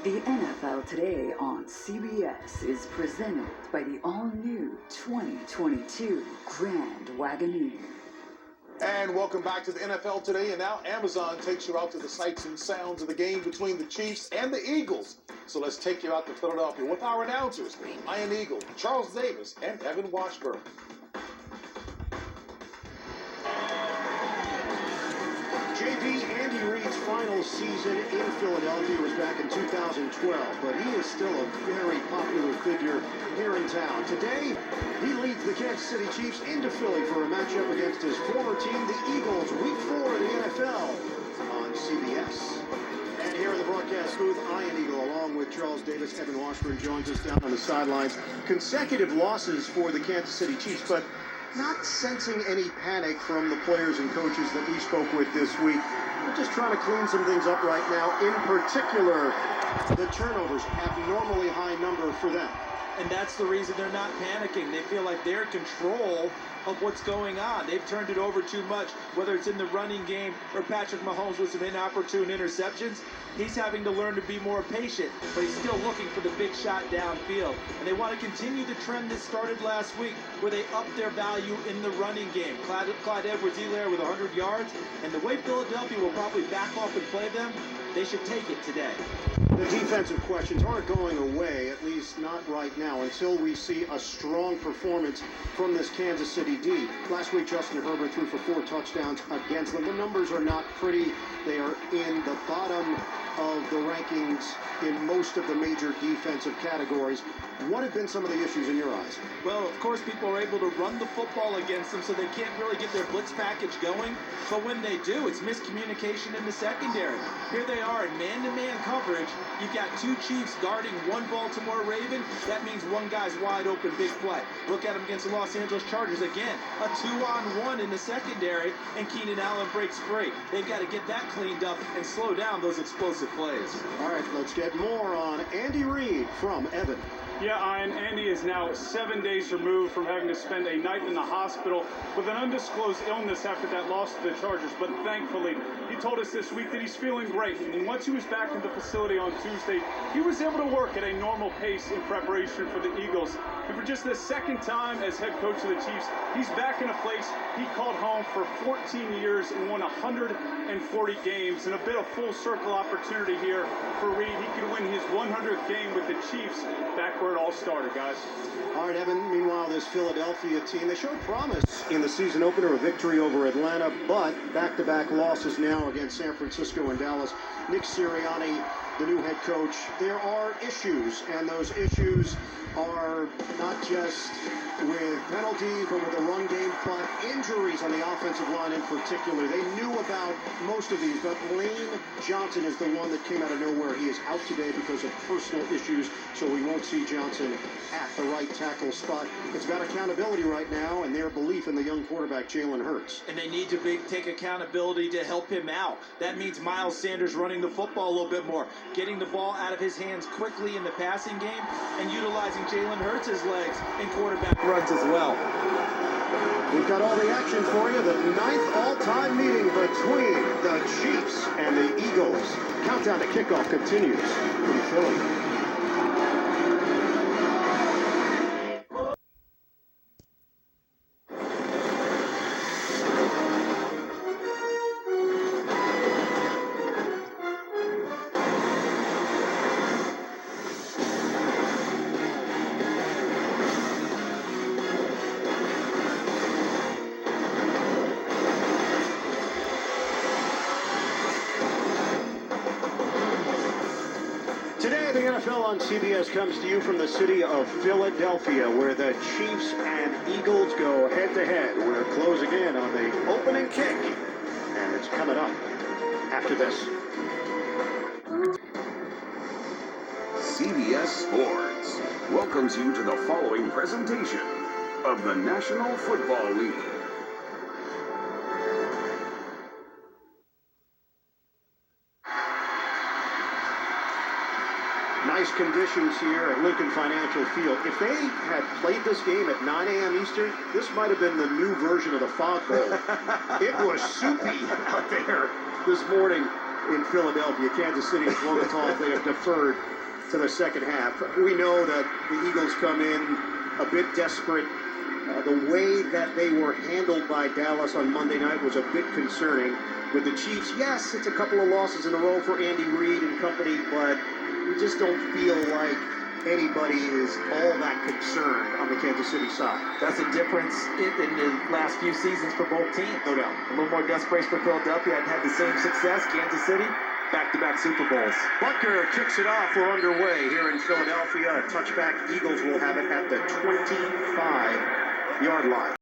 The NFL Today on CBS is presented by the all-new 2022 Grand Wagoneer. And welcome back to the NFL Today. And now Amazon takes you out to the sights and sounds of the game between the Chiefs and the Eagles. So let's take you out to Philadelphia with our announcers, Ian Eagle, Charles Davis, and Evan Washburn. JP, Andy Reid's final season in Philadelphia was back in 2012, but he is still a very popular figure here in town. Today, he leads the Kansas City Chiefs into Philly for a matchup against his former team, the Eagles, Week 4 of the NFL on CBS. And here in the broadcast booth, Ian Eagle, along with Charles Davis. Evan Washburn joins us down on the sidelines. Consecutive losses for the Kansas City Chiefs, but not sensing any panic from the players and coaches that we spoke with this week. We're just trying to clean some things up right now. In particular, the turnovers, abnormally high number for them. And that's the reason they're not panicking. They feel like they're in control of what's going on. They've turned it over too much, whether it's in the running game or Patrick Mahomes with some inopportune interceptions. He's having to learn to be more patient, but he's still looking for the big shot downfield. And they want to continue the trend that started last week, where they upped their value in the running game. Clyde Edwards-Helaire with 100 yards, and the way Philadelphia will probably back off and play them, they should take it today. The defensive questions aren't going away, at least not right now, until we see a strong performance from this Kansas City D. Last week, Justin Herbert threw for 4 touchdowns against them. The numbers are not pretty. They are in the bottom of the rankings in most of the major defensive categories. What have been some of the issues in your eyes? Well, of course, people are able to run the football against them, so they can't really get their blitz package going. But when they do, it's miscommunication in the secondary. Here they are in man-to-man coverage. You've got 2 Chiefs guarding 1 Baltimore Raven. That means 1 guy's wide open, big play. Look at him against the Los Angeles Chargers again. A 2-on-1 in the secondary, and Keenan Allen breaks free. They've got to get that cleaned up and slow down those explosive plays. All right, let's get more on Andy Reid from Evan. Yeah, Ian, Andy is now 7 days removed from having to spend a night in the hospital with an undisclosed illness after that loss to the Chargers. But thankfully, he told us this week that he's feeling great. And once he was back in the facility on Tuesday, he was able to work at a normal pace in preparation for the Eagles. And for just the second time as head coach of the Chiefs, he's back in a place he called home for 14 years and won 140 games. And a bit of full circle opportunity here for Reid. He could win his 100th game with the Chiefs back where it all started, guys. All right, Evan, meanwhile, this Philadelphia team, they showed promise in the season opener, a victory over Atlanta, but back-to-back losses now against San Francisco and Dallas. Nick Sirianni, the new head coach, there are issues, and those issues are not just with penalties, but with the run game, but injuries on the offensive line in particular. They knew about most of these, but Lane Johnson is the one that came out of nowhere. He is out today because of personal issues, so we won't see Johnson at the right tackle spot. It's about accountability right now and their belief in the young quarterback, Jalen Hurts. And they need to take accountability to help him out. That means Miles Sanders running the football a little bit more, getting the ball out of his hands quickly in the passing game, and utilizing Jalen Hurts' legs in quarterback runs as well. We've got all the action for you. The 9th all-time meeting between the Chiefs and the Eagles. Countdown to kickoff continues from Philly. The NFL on CBS comes to you from the city of Philadelphia, where the Chiefs and Eagles go head-to-head. We're closing in on the opening kick, and it's coming up after this. CBS Sports welcomes you to the following presentation of the National Football League. Nice conditions here at Lincoln Financial Field. If they had played this game at 9 a.m. Eastern, this might have been the new version of the Fog Bowl. It was soupy out there this morning in Philadelphia. Kansas City has blown it off. They have deferred to the second half. We know that the Eagles come in a bit desperate. The way that they were handled by Dallas on Monday night was a bit concerning. With the Chiefs, yes, it's a couple of losses in a row for Andy Reid and company, but we just don't feel like anybody is all that concerned on the Kansas City side. That's a difference in the last few seasons for both teams. No doubt. A little more desperation for Philadelphia. Hadn't had the same success. Kansas City, back-to-back Super Bowls. Butker kicks it off. We're underway here in Philadelphia. A touchback. Eagles will have it at the 25-yard line.